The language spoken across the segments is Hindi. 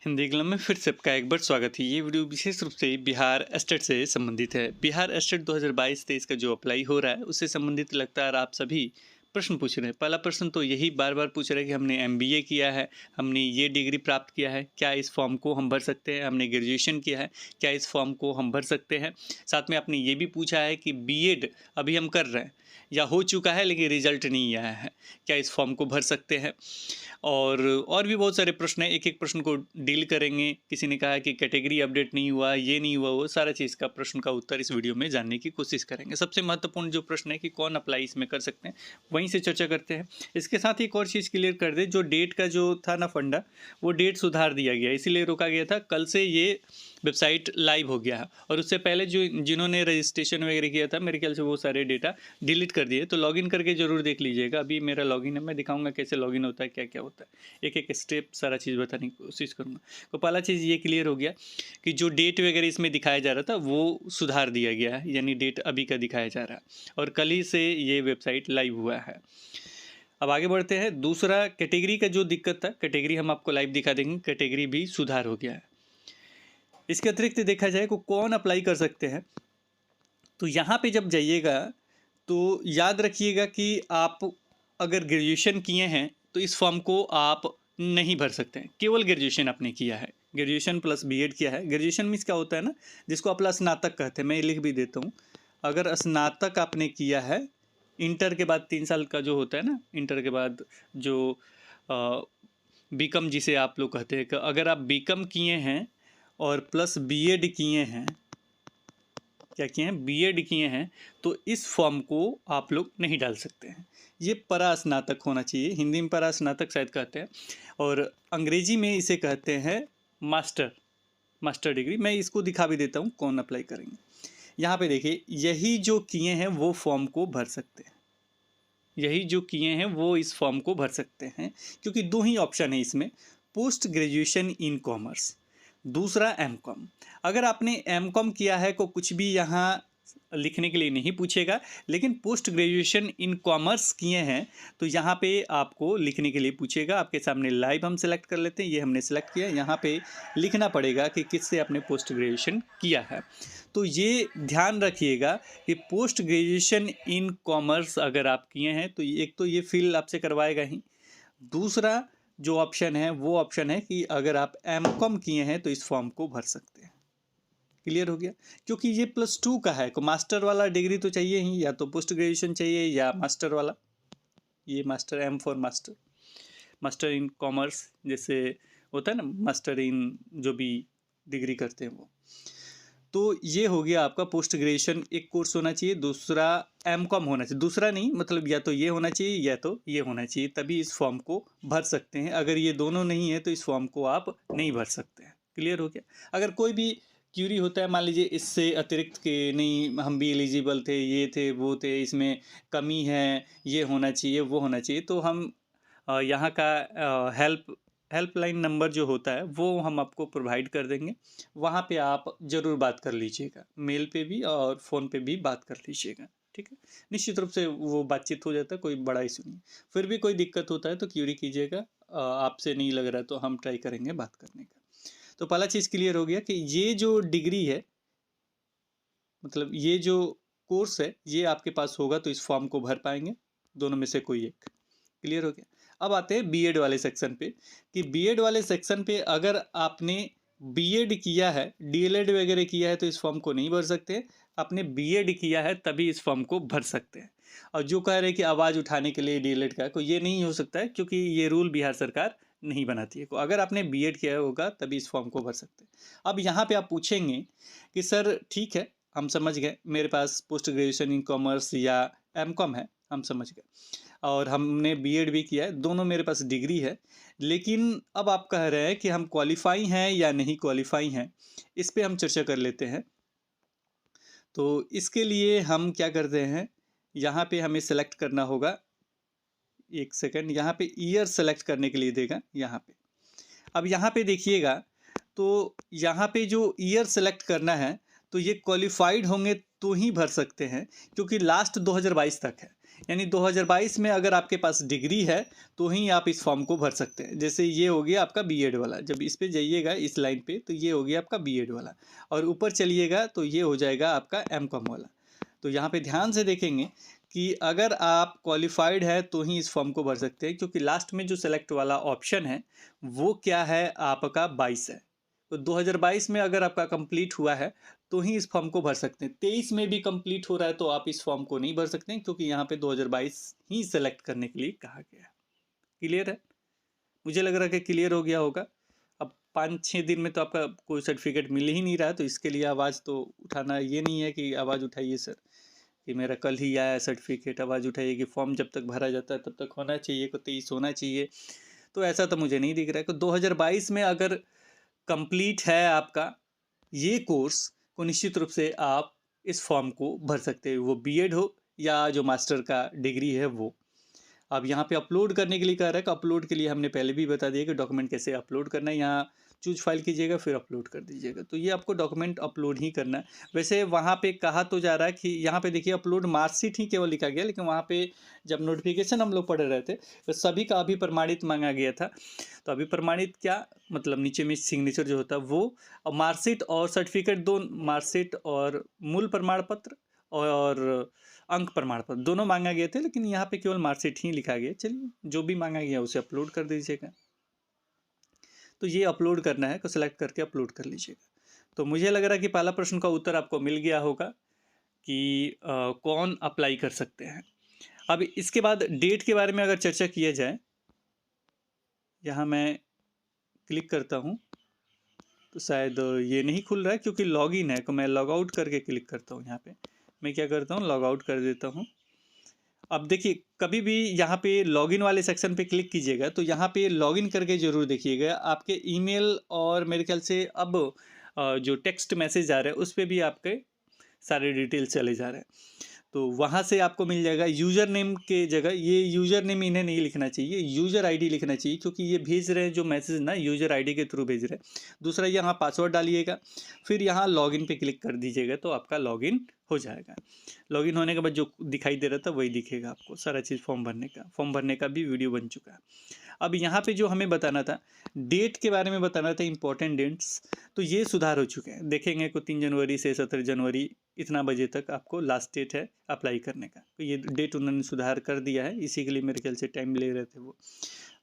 हिंदी क्लब में फिर से आपका एक बार स्वागत है। ये वीडियो विशेष रूप से बिहार एस्टेट से संबंधित है। बिहार एस्टेट 2022-23 का जो अप्लाई हो रहा है उससे संबंधित लगातार आप सभी प्रश्न पूछ रहे हैं। पहला प्रश्न तो यही बार बार पूछ रहे हैं कि हमने एमबीए किया है, हमने ये डिग्री प्राप्त किया है, क्या इस फॉर्म को हम भर सकते हैं? हमने ग्रेजुएशन किया है, क्या इस फॉर्म को हम भर सकते हैं? साथ में आपने ये भी पूछा है कि बीएड अभी हम कर रहे हैं या हो चुका है लेकिन रिजल्ट नहीं आया है, क्या इस फॉर्म को भर सकते हैं? और भी बहुत सारे प्रश्न हैं, एक-एक प्रश्न को डील करेंगे। किसी ने कहा कि कैटेगरी अपडेट नहीं हुआ, ये नहीं हुआ, वो सारा चीज़ का प्रश्न का उत्तर इस वीडियो में जानने की कोशिश करेंगे। सबसे महत्वपूर्ण जो प्रश्न है कि कौन अप्लाई इसमें कर सकते हैं, वहीं से चर्चा करते हैं। इसके साथ ही एक और चीज़ क्लियर कर दें, जो डेट का जो था ना फंडा, वो डेट सुधार दिया गया, इसीलिए रोका गया था। कल से ये वेबसाइट लाइव हो गया है और उससे पहले जो जिन्होंने रजिस्ट्रेशन वगैरह किया था, मेरे ख्याल से वो सारे डेटा डिलीट कर दिए। तो लॉगिन करके ज़रूर देख लीजिएगा। अभी मेरा लॉगिन है, मैं दिखाऊंगा कैसे लॉगिन होता है, क्या-क्या होता है। एक-एक स्टेप सारा चीज़ बताने की कोशिश करूँगा। तो पहला चीज़ ये क्लियर हो गया कि जो डेट वगैरह इसमें दिखाया जा रहा था, वो सुधार दिया गया है, यानी डेट अभी का दिखाया जा रहा है और कल ही से ये वेबसाइट लाइव हुआ है। अब आगे बढ़ते हैं। दूसरा, कैटेगरी का जो दिक्कत था, कैटेगरी हम आपको लाइव दिखा देंगे, कैटेगरी भी सुधार हो गया है। इसके अतिरिक्त देखा जाए को कौन अप्लाई कर सकते हैं, तो यहाँ पे जब जाइएगा तो याद रखिएगा कि आप अगर ग्रेजुएशन किए हैं तो इस फॉर्म को आप नहीं भर सकते हैं। केवल ग्रेजुएशन आपने किया है, ग्रेजुएशन प्लस बीएड किया है। ग्रेजुएशन मीन्स क्या होता है ना, जिसको आप स्नातक कहते हैं, मैं लिख भी देता हूँ। अगर स्नातक आपने किया है, इंटर के बाद 3 साल का जो होता है ना, इंटर के बाद जो बीकॉम जिसे आप लोग कहते हैं, अगर आप बीकॉम किए हैं और प्लस बीएड किए हैं, क्या किए हैं, बीएड किए हैं, तो इस फॉर्म को आप लोग नहीं डाल सकते हैं। ये परास्नातक होना चाहिए, हिंदी में परास्नातक शायद कहते हैं और अंग्रेजी में इसे कहते हैं मास्टर डिग्री। मैं इसको दिखा भी देता हूँ कौन अप्लाई करेंगे। यहाँ पे देखिए, यही जो किए हैं वो फॉर्म को भर सकते हैं, यही जो किए हैं वो इस फॉर्म को भर सकते हैं, क्योंकि दो ही ऑप्शन है इसमें, पोस्ट ग्रेजुएशन इन कॉमर्स, दूसरा एमकॉम। अगर आपने एमकॉम किया है को कुछ भी यहाँ लिखने के लिए नहीं पूछेगा, लेकिन पोस्ट ग्रेजुएशन इन कॉमर्स किए हैं तो यहाँ पे आपको लिखने के लिए पूछेगा। आपके सामने लाइव हम सेलेक्ट कर लेते हैं, ये हमने सेलेक्ट किया। यहाँ पे लिखना पड़ेगा कि किससे आपने पोस्ट ग्रेजुएशन किया है। तो ये ध्यान रखिएगा कि पोस्ट ग्रेजुएशन इन कॉमर्स अगर आप किए हैं तो एक तो ये फिल आपसे करवाएगा ही, दूसरा जो ऑप्शन है वो ऑप्शन है कि अगर आप एमकॉम किए हैं तो इस फॉर्म को भर सकते हैं। क्लियर हो गया, क्योंकि ये +2 का है, को मास्टर वाला डिग्री तो चाहिए ही, या तो पोस्ट ग्रेजुएशन चाहिए या मास्टर वाला। ये master, M for master, master in commerce जैसे होता है ना, मास्टर इन जो भी डिग्री करते हैं वो। तो ये हो गया आपका पोस्ट ग्रेजुएशन एक कोर्स होना चाहिए, दूसरा एमकॉम होना चाहिए। दूसरा नहीं, मतलब या तो ये होना चाहिए या तो ये होना चाहिए, तभी इस फॉर्म को भर सकते हैं। अगर ये दोनों नहीं है तो इस फॉर्म को आप नहीं भर सकते हैं। क्लियर हो गया। अगर कोई भी क्यूरी होता है, मान लीजिए इससे अतिरिक्त के नहीं हम भी एलिजिबल थे, ये थे वो थे, इसमें कमी है, ये होना चाहिए वो होना चाहिए, तो हम यहाँ का हेल्पलाइन नंबर जो होता है वो हम आपको प्रोवाइड कर देंगे। वहाँ पे आप ज़रूर बात कर लीजिएगा, मेल पे भी और फ़ोन पे भी बात कर लीजिएगा, ठीक है। निश्चित रूप से वो बातचीत हो जाता है, कोई बड़ा इशू नहीं। फिर भी कोई दिक्कत होता है तो क्यूरी कीजिएगा, आपसे नहीं लग रहा है तो हम ट्राई करेंगे बात करने का। तो पहला चीज़ क्लियर हो गया कि ये जो डिग्री है, मतलब ये जो कोर्स है, ये आपके पास होगा तो इस फॉर्म को भर पाएंगे, दोनों में से कोई एक। क्लियर हो गया। अब आते हैं बीएड वाले सेक्शन पे, कि बीएड वाले सेक्शन पे अगर आपने बीएड किया है, डीएलएड वगैरह किया है तो इस फॉर्म को नहीं भर सकते। आपने बीएड किया है तभी इस फॉर्म को भर सकते हैं। और जो कह रहे हैं कि आवाज़ उठाने के लिए डीएलएड का, तो ये नहीं हो सकता है, क्योंकि ये रूल बिहार सरकार नहीं बनाती है। अगर आपने बीएड किया होगा तभी इस फॉर्म को भर सकते हैं। अब यहाँ पे आप पूछेंगे कि सर ठीक है, हम समझ गए, मेरे पास पोस्ट ग्रेजुएशन इन कॉमर्स या एमकॉम है, हम समझ गए, और हमने बीएड भी किया है, दोनों मेरे पास डिग्री है, लेकिन अब आप कह रहे हैं कि हम क्वालिफाई हैं या नहीं क्वालिफाई हैं, इस पे हम चर्चा कर लेते हैं। तो इसके लिए हम क्या करते हैं, यहाँ पे हमें सेलेक्ट करना होगा, एक सेकंड, यहाँ पे ईयर सेलेक्ट करने के लिए देगा यहाँ पे। अब यहाँ पे देखिएगा, तो यहाँ पे जो ईयर सेलेक्ट करना है, तो ये क्वालिफाइड होंगे तो ही भर सकते हैं, क्योंकि लास्ट 2022 तक है। यानी 2022 में अगर आपके पास डिग्री है तो ही आप इस फॉर्म को भर सकते हैं। जैसे ये हो गया आपका बीएड वाला, जब इस पे जाइएगा इस लाइन पे तो ये हो गया आपका बीएड वाला, और ऊपर चलिएगा तो ये हो जाएगा आपका एमकॉम वाला। तो यहाँ पे ध्यान से देखेंगे कि अगर आप क्वालिफाइड है तो ही इस फॉर्म को भर सकते हैं, क्योंकि लास्ट में जो सेलेक्ट वाला ऑप्शन है वो क्या है, आपका 22 है। तो 2022 में अगर आपका कंप्लीट हुआ है तो ही इस फॉर्म को भर सकते हैं। 23 में भी कंप्लीट हो रहा है तो आप इस फॉर्म को नहीं भर सकते हैं, क्योंकि यहाँ पे 2022 ही सेलेक्ट करने के लिए कहा गया है। क्लियर है? मुझे लग रहा है कि क्लियर हो गया होगा। अब 5-6 दिन में तो आपका कोई सर्टिफिकेट मिल ही नहीं रहा है, तो इसके लिए आवाज़ तो उठाना ये नहीं है कि आवाज़ उठाइए सर कि मेरा कल ही आया सर्टिफिकेट। आवाज़ उठाइए कि फॉर्म जब तक भरा जाता है तब तक होना चाहिए, को 23 होना चाहिए। तो ऐसा तो मुझे नहीं दिख रहा है कि 2022 में अगर कंप्लीट है आपका ये कोर्स, को निश्चित रूप से आप इस फॉर्म को भर सकते हैं, वो बीएड हो या जो मास्टर का डिग्री है वो। अब यहाँ पे अपलोड करने के लिए कह रहा है कि अपलोड के लिए हमने पहले भी बता दिया कि डॉक्यूमेंट कैसे अपलोड करना है। यहाँ चूज फाइल कीजिएगा फिर अपलोड कर दीजिएगा, तो ये आपको डॉक्यूमेंट अपलोड ही करना है। वैसे वहाँ पे कहा तो जा रहा है कि यहाँ पे देखिए अपलोड मार्कशीट ही केवल लिखा गया, लेकिन वहाँ पे जब नोटिफिकेशन हम लोग पढ़ रहे थे तो सभी का अभिप्रमाणित मांगा गया था। तो अभिप्रमाणित क्या मतलब, नीचे में सिग्नेचर जो होता है वो, और मार्कशीट और सर्टिफिकेट, दो मार्कशीट और मूल प्रमाण पत्र और अंक प्रमाण पत्र दोनों मांगा गए थे, लेकिन यहाँ पे केवल मार्कशीट ही लिखा गया। चलिए जो भी मांगा गया उसे अपलोड कर दीजिएगा। तो ये अपलोड करना है, को सिलेक्ट करके अपलोड कर लीजिएगा। तो मुझे लग रहा है कि पहला प्रश्न का उत्तर आपको मिल गया होगा कि कौन अप्लाई कर सकते हैं। अब इसके बाद डेट के बारे में अगर चर्चा किया जाए, यहाँ मैं क्लिक करता हूँ तो शायद ये नहीं खुल रहा है क्योंकि लॉगिन है, तो मैं लॉग आउट करके क्लिक करता हूँ। यहाँ पे मैं क्या करता हूँ, लॉग आउट कर देता हूँ। अब देखिए कभी भी यहाँ पे लॉगिन वाले सेक्शन पे क्लिक कीजिएगा तो यहाँ पे लॉगिन करके ज़रूर देखिएगा। आपके ईमेल और मेरे ख्याल से अब जो टेक्स्ट मैसेज आ रहा है उस पर भी आपके सारे डिटेल्स चले जा रहे हैं, तो वहाँ से आपको मिल जाएगा। यूज़र नेम के जगह ये यूज़र नेम इन्हें नहीं लिखना चाहिए, यूज़र आईडी लिखना चाहिए, क्योंकि ये भेज रहे हैं जो मैसेज ना यूज़र आईडी के थ्रू भेज रहे हैं। दूसरा यहाँ पासवर्ड डालिएगा, फिर यहाँ लॉगिन पे क्लिक कर दीजिएगा तो आपका लॉगिन हो जाएगा। लॉगिन होने के बाद जो दिखाई दे रहा था वही दिखेगा आपको, सारा चीज़ फॉर्म भरने का भी वीडियो बन चुका है। अब यहाँ पे जो हमें बताना था, डेट के बारे में बताना था, इंपॉर्टेंट डेट्स, तो ये सुधार हो चुके हैं। देखेंगे को 3 जनवरी से 17 जनवरी इतना बजे तक आपको लास्ट डेट है अप्लाई करने का, तो ये डेट उन्होंने सुधार कर दिया है, इसी के लिए मेरे ख्याल से टाइम ले रहे थे वो।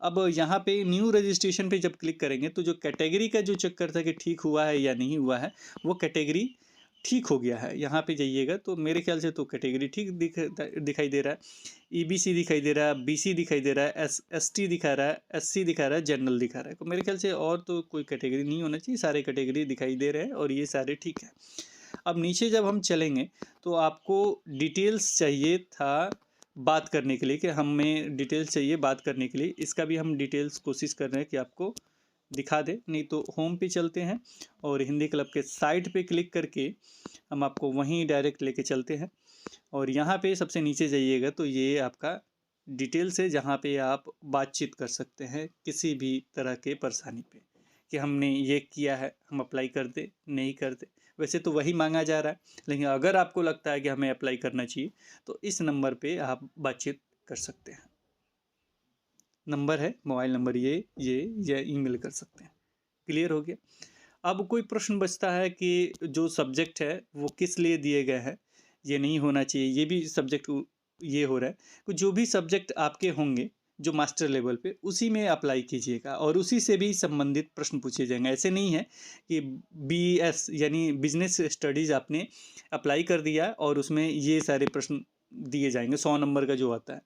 अब यहाँ पे न्यू रजिस्ट्रेशन पे जब क्लिक करेंगे तो जो कैटेगरी का जो चक्कर था कि ठीक हुआ है या नहीं हुआ है, वो कैटेगरी ठीक हो गया है। यहाँ पे जाइएगा तो मेरे ख्याल से तो कैटेगरी ठीक दिखाई दे रहा है। ईबीसी दिखाई दे रहा है, बीसी दिखाई दे रहा है, एसटी दिखा रहा है, एससी दिखा रहा है, जनरल दिखा रहा है। तो मेरे ख्याल से और तो कोई कैटेगरी नहीं होना चाहिए, सारे कैटेगरी दिखाई दे रहे हैं और ये सारे ठीक है। अब नीचे जब हम चलेंगे तो आपको डिटेल्स चाहिए था बात करने के लिए, कि हमें डिटेल्स चाहिए बात करने के लिए। इसका भी हम डिटेल्स कोशिश कर रहे हैं कि आपको दिखा दे, नहीं तो होम पे चलते हैं और हिंदी क्लब के साइट पे क्लिक करके हम आपको वहीं डायरेक्ट लेके चलते हैं। और यहाँ पे सबसे नीचे जाइएगा तो ये आपका डिटेल्स है, जहाँ पे आप बातचीत कर सकते हैं किसी भी तरह के परेशानी पे, कि हमने ये किया है, हम अप्लाई कर दे नहीं कर दे। वैसे तो वही मांगा जा रहा है, लेकिन अगर आपको लगता है कि हमें अप्लाई करना चाहिए तो इस नंबर पे आप बातचीत कर सकते हैं। नंबर है, मोबाइल नंबर या ईमेल कर सकते हैं। क्लियर हो गया? अब कोई प्रश्न बचता है कि जो सब्जेक्ट है वो किस लिए दिए गए हैं, ये नहीं होना चाहिए, ये भी सब्जेक्ट ये हो रहा है कि जो भी सब्जेक्ट आपके होंगे जो मास्टर लेवल पे, उसी में अप्लाई कीजिएगा और उसी से भी संबंधित प्रश्न पूछे जाएंगे। ऐसे नहीं है कि बीएस यानी बिजनेस स्टडीज़ आपने अप्लाई कर दिया और उसमें ये सारे प्रश्न दिए जाएंगे 100 नंबर का जो आता है,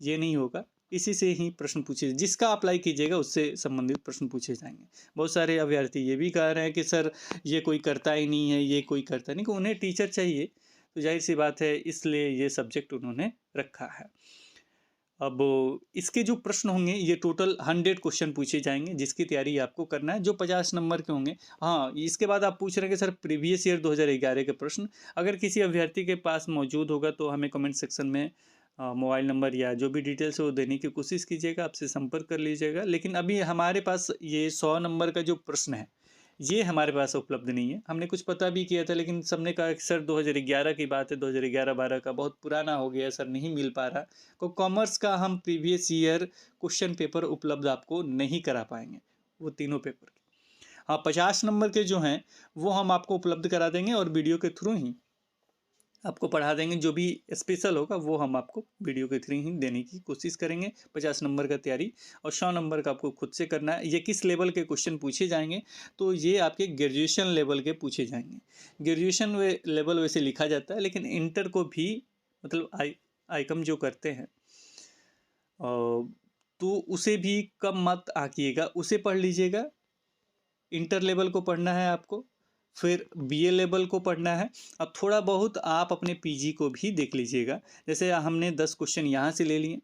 ये नहीं होगा। इसी से ही प्रश्न पूछे, जिसका अप्लाई कीजिएगा उससे संबंधित प्रश्न पूछे जाएंगे। बहुत सारे अभ्यर्थी ये भी कह रहे हैं कि सर ये कोई करता ही नहीं है, ये कोई करता नहीं, कि उन्हें टीचर चाहिए, तो जाहिर सी बात है इसलिए ये सब्जेक्ट उन्होंने रखा है। अब इसके जो प्रश्न होंगे ये टोटल 100 क्वेश्चन पूछे जाएंगे, जिसकी तैयारी आपको करना है, जो 50 नंबर के होंगे। हाँ, इसके बाद आप पूछ रहे हैं कि सर प्रीवियस ईयर 2011 के प्रश्न अगर किसी अभ्यर्थी के पास मौजूद होगा तो हमें कमेंट सेक्शन में मोबाइल नंबर या जो भी डिटेल्स है वो देने की कोशिश कीजिएगा, आपसे संपर्क कर लीजिएगा। लेकिन अभी हमारे पास ये 100 नंबर का जो प्रश्न है ये हमारे पास उपलब्ध नहीं है। हमने कुछ पता भी किया था, लेकिन सबने कहा कि सर 2011 की बात है, 2011-12 का बहुत पुराना हो गया सर, नहीं मिल पा रहा। तो कॉमर्स का हम प्रीवियस ईयर क्वेश्चन पेपर उपलब्ध आपको नहीं करा पाएंगे, वो तीनों पेपर के। हाँ, 50 नंबर के जो हैं वो हम आपको उपलब्ध करा देंगे और वीडियो के थ्रू ही आपको पढ़ा देंगे। जो भी स्पेशल होगा वो हम आपको वीडियो के थ्रू ही देने की कोशिश करेंगे। 50 नंबर का तैयारी और 100 नंबर का आपको खुद से करना है। ये किस लेवल के क्वेश्चन पूछे जाएंगे, तो ये आपके ग्रेजुएशन लेवल के पूछे जाएंगे। ग्रेजुएशन लेवल वैसे लिखा जाता है, लेकिन इंटर को भी मतलब आईकम जो करते हैं तो उसे भी कम मत आंकिएगा, उसे पढ़ लीजिएगा। इंटर लेवल को पढ़ना है आपको, फिर बीए लेवल को पढ़ना है। अब थोड़ा बहुत आप अपने पीजी को भी देख लीजिएगा। जैसे हमने 10 क्वेश्चन यहाँ से ले लिए,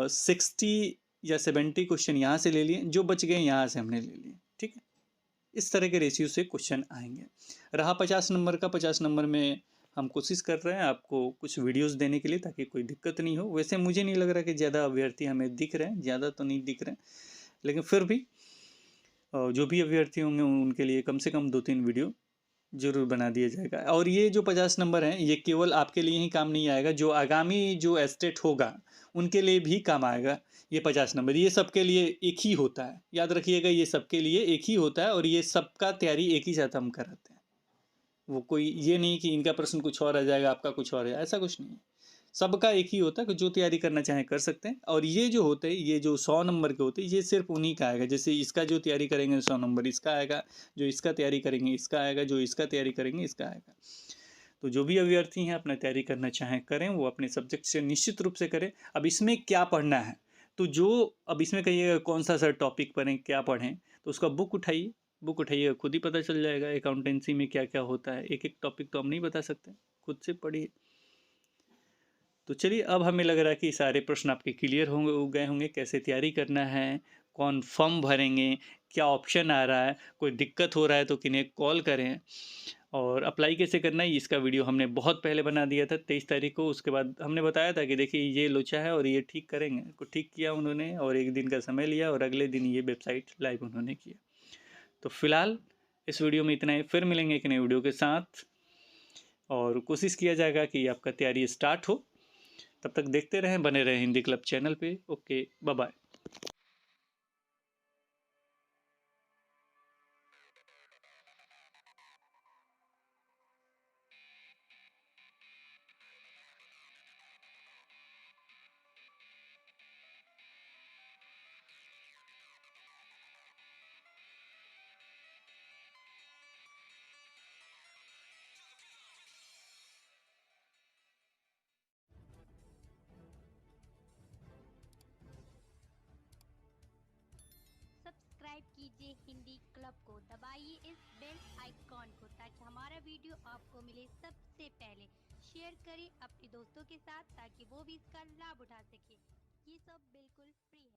60 या 70 क्वेश्चन यहाँ से ले लिए, जो बच गए यहाँ से हमने ले लिए। ठीक है, इस तरह के रेशियो से क्वेश्चन आएंगे। रहा 50 नंबर का, 50 नंबर में हम कोशिश कर रहे हैं आपको कुछ वीडियोस देने के लिए, ताकि कोई दिक्कत नहीं हो। वैसे मुझे नहीं लग रहा कि ज़्यादा अभ्यर्थी हमें दिख रहे हैं, ज़्यादा तो नहीं दिख रहे हैं, लेकिन फिर भी जो भी अभ्यर्थी होंगे उनके लिए कम से कम 2-3 वीडियो ज़रूर बना दिया जाएगा। और ये जो 50 नंबर हैं, ये केवल आपके लिए ही काम नहीं आएगा, जो आगामी जो एस्टेट होगा उनके लिए भी काम आएगा। ये 50 नंबर ये सबके लिए एक ही होता है, याद रखिएगा, ये सबके लिए एक ही होता है, और ये सबका तैयारी एक ही साथ हम कराते हैं। वो कोई ये नहीं कि इनका प्रश्न कुछ और आ जाएगा, आपका कुछ और है, ऐसा कुछ नहीं है। सबका एक ही होता है कि जो तैयारी करना चाहें कर सकते हैं। और ये जो होते हैं, ये जो 100 नंबर के होते हैं, ये सिर्फ उन्हीं का आएगा। जैसे इसका जो तैयारी करेंगे 100 नंबर इसका आएगा, जो इसका तैयारी करेंगे इसका आएगा, जो इसका तैयारी करेंगे इसका आएगा। तो जो भी अभ्यर्थी हैं अपना तैयारी करना चाहें करें, वो अपने सब्जेक्ट से निश्चित रूप से करें। अब इसमें क्या पढ़ना है, तो जो अब इसमें कहिएगा कौन सा सर टॉपिक पढ़ें, क्या पढ़ें, तो उसका बुक उठाइए, बुक उठाइएगा, खुद ही पता चल जाएगा अकाउंटेंसी में क्या क्या होता है। एक एक टॉपिक तो हम नहीं बता सकते, खुद से पढ़िए। तो चलिए, अब हमें लग रहा है कि सारे प्रश्न आपके क्लियर हो गए होंगे। कैसे तैयारी करना है, कौन फॉर्म भरेंगे, क्या ऑप्शन आ रहा है, कोई दिक्कत हो रहा है तो किन्हें कॉल करें, और अप्लाई कैसे करना है इसका वीडियो हमने बहुत पहले बना दिया था 23 तारीख को। उसके बाद हमने बताया था कि देखिए ये लोचा है और ये ठीक करेंगे, को ठीक किया उन्होंने, और एक दिन का समय लिया और अगले दिन ये वेबसाइट लाइव उन्होंने किया। तो फिलहाल इस वीडियो में इतना ही, फिर मिलेंगे एक नए वीडियो के साथ, और कोशिश किया जाएगा कि आपका तैयारी स्टार्ट हो। तब तक देखते रहें, बने रहें हिंदी क्लब चैनल पे। Okay, bye bye. सब्सक्राइब कीजिए हिंदी क्लब को, दबाइए इस बेल आइकॉन को ताकि हमारा वीडियो आपको मिले सबसे पहले। शेयर करें अपने दोस्तों के साथ ताकि वो भी इसका लाभ उठा सके। ये सब बिल्कुल फ्री है।